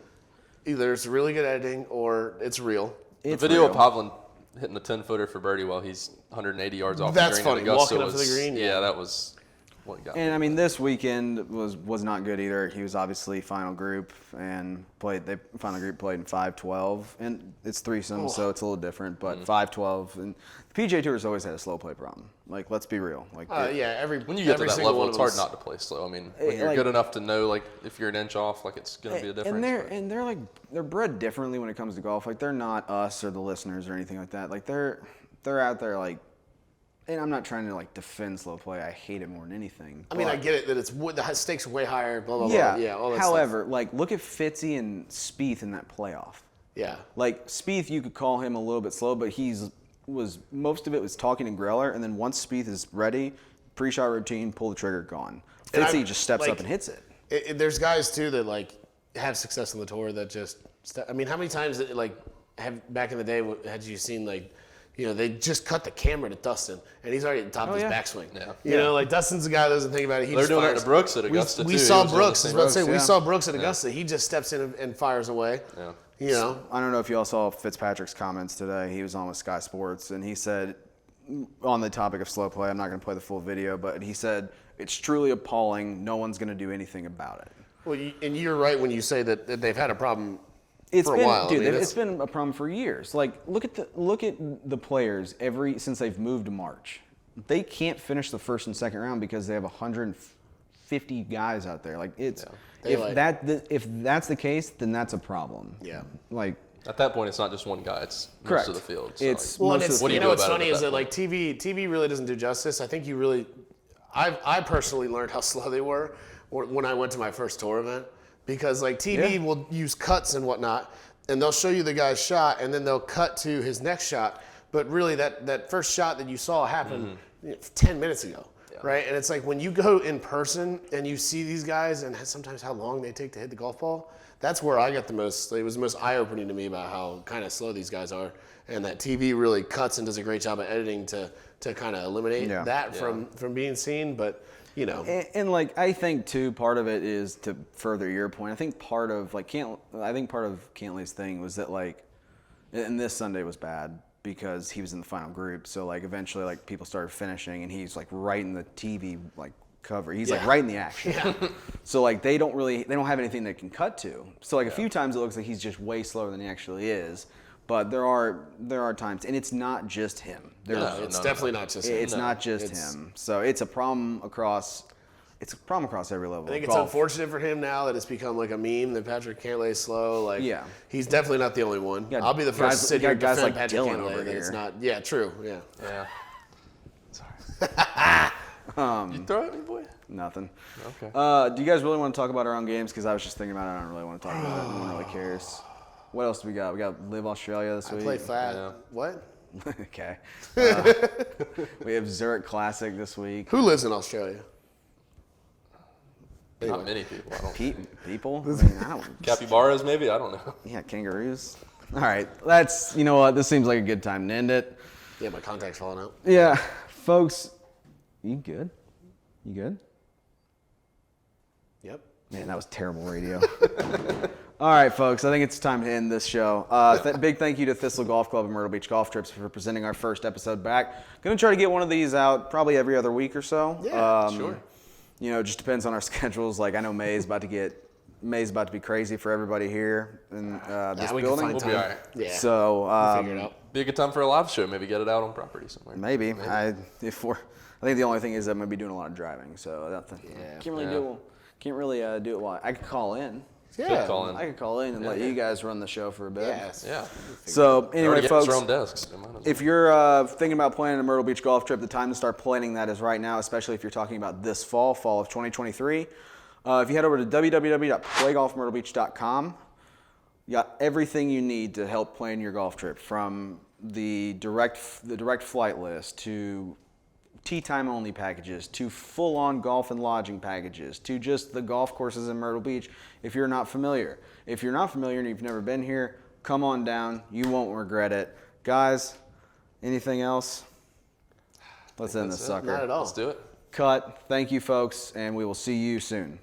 B: either it's really good editing or it's real.
C: The
A: It's
C: video
A: real.
C: of Hovland hitting the 10-footer for birdie while he's 180 yards off
B: That's
C: the green.
B: funny,
C: at Augusta
B: walking up to the
C: was-
B: green, yeah.
C: Yeah, that was what got
A: And
C: me.
A: I mean, this weekend was not good either. He was obviously final group and played. They final group played in 5-12, and it's threesome, so it's a little different. But 5-12, and the PGA Tour's always had a slow play problem. Like, let's be real. Like,
C: When you get to
B: every
C: that
B: single
C: level,
B: one
C: it's
B: of
C: hard
B: us-
C: not to play slow. I mean, when you're
A: like-
C: good enough to know, like, if you're an inch off, like, it's going to be a difference.
A: and they're like they're bred differently when it comes to golf. Like, they're not us or the listeners or anything like that. Like, they're out there like. And I'm not trying to like defend slow play. I hate it more than anything.
B: I mean, I
A: but-
B: get it that the stakes are way higher. Blah blah
A: Yeah.
B: blah. Yeah. All that
A: However, like look at Fitzy and Spieth in that playoff.
B: stuff. Yeah.
A: Like Spieth, you could call him a little bit slow, but most of it was talking and Greller, and then once Spieth is ready, pre-shot routine, pull the trigger, gone.
B: And
A: Fitzy
B: I-
A: just steps
B: like-
A: up and hits it.
B: There's guys too that like have success on the tour that just. I mean, how many times have back in the day had you seen like. They just cut the camera to Dustin, and he's already at the top of his
A: yeah.
B: bakswing.
C: Yeah.
B: You know, like Dustin's the guy that doesn't think about it. He
C: They're
B: just
C: doing it
B: fires.
C: to Brooks at Augusta,
B: we
C: too.
B: saw
C: He was doing
B: Brooks.
C: the
B: I was
C: same
B: about to say,
A: Brooks,
B: we
A: yeah.
B: saw Brooks at Augusta. He just steps in and fires away.
C: Yeah.
B: You know,
A: I don't know if you all saw Fitzpatrick's comments today. He was on with Sky Sports, and he said, on the topic of slow play, I'm not going to play the full video, but he said, it's truly appalling. No one's going to do anything about it.
B: well, and you're right when you say that they've had a problem
A: It's
B: for
A: been,
B: a while.
A: dude.
B: I mean,
A: It's been a problem for years. Like, look at the players since they've moved to March. They can't finish the first and second round because they have 150 guys out there. Like, it's if that's the case, then that's a problem.
B: Yeah.
A: Like,
C: At that point, it's not just one guy. It's
A: correct.
C: most of the field. So,
A: It's
B: Well, and
A: most of
B: it's,
A: the
C: What do
B: you
C: you
B: know
C: do
B: what's
C: about it
B: funny
C: at
B: is that
C: that
B: like TV really doesn't do justice. I think you really, I personally learned how slow they were when I went to my first tour event because like TV will use cuts and whatnot, and they'll show you the guy's shot, and then they'll cut to his next shot. But really, that first shot that you saw happen 10 minutes ago. Right, and it's like when you go in person and you see these guys and sometimes how long they take to hit the golf ball. That's where I got the most. It was the most eye-opening to me about how kind of slow these guys are, and that TV really cuts and does a great job of editing to kind of eliminate that from being seen. But
A: And like I think too, part of it is to further your point. I think part of Cantlay's thing was that like, and this Sunday was bad because he was in the final group. So like eventually like people started finishing and he's like right in the TV like cover. He's like right in the action. So like they don't have anything they can cut to. So like a few times it looks like he's just way slower than he actually is. But there are times, and it's not just him.
B: it's definitely not just him.
A: It's not just him. So it's a problem across. It's a problem across every level.
B: I think
A: of
B: it's
A: golf.
B: unfortunate for him now that it's become like a meme that Patrick Cantlay is slow. Like, he's definitely not the only one.
A: got
B: I'll be the first
A: guys-
B: to sit
A: you
B: here
A: got
B: and
A: guys
B: defend
A: like
B: Patrick
A: Dylan
B: Cantlay
A: over
B: that it's
A: here.
B: not. Yeah, true. Yeah.
C: Yeah. You throw at me, boy?
A: Nothing.
C: Okay.
A: Do you guys really want to talk about our own games? Because I was just thinking about it. I don't really want to talk about it. No one really cares. What else do we got? We got Live Australia this week.
B: I play flat.
C: Yeah.
B: What?
A: Okay. We have Zurich Classic this week.
B: Who lives in Australia?
C: Not many people. I don't.
A: People? I mean, I don't.
C: Capybaras, maybe. I don't know.
A: Yeah, kangaroos. All right. You know what? This seems like a good time to end it.
B: Yeah, my contact's falling out.
A: Yeah, folks. You good? You good?
B: Yep.
A: Man, that was terrible radio. All right, folks. I think it's time to end this show. Big thank you to Thistle Golf Club and Myrtle Beach Golf Trips for presenting our first episode back. Going to try to get one of these out probably every other week or so.
B: Yeah,
C: sure.
A: You know, it just depends on our schedules. Like I know May's about to be crazy for everybody here in this
B: we can
A: building.
B: find
C: We'll
B: time.
C: be all right.
B: Yeah.
A: So
B: Figure it out.
C: Be a good time for a live show. Maybe get it out on property somewhere.
A: maybe. I think the only thing is I'm gonna be doing a lot of driving, so can't really do it while I could call in.
B: Yeah.
C: Call in.
A: I could call in and let you guys run the show for a bit.
B: Yes.
C: Yeah.
A: So
C: They
A: anyway,
C: already get
A: folks,
C: their own desks. They might as well.
A: if you're thinking about planning a Myrtle Beach golf trip, the time to start planning that is right now, especially if you're talking about this fall of 2023. If you head over to www.playgolfmyrtlebeach.com, you got everything you need to help plan your golf trip, from the direct flight list to tee time only packages to full-on golf and lodging packages to just the golf courses in Myrtle Beach. If you're not familiar and you've never been here, come on down. You won't regret it. Guys, anything else? Let's end this sucker.
B: Not at all.
C: Let's do it.
A: Cut. Thank you, folks, and we will see you soon.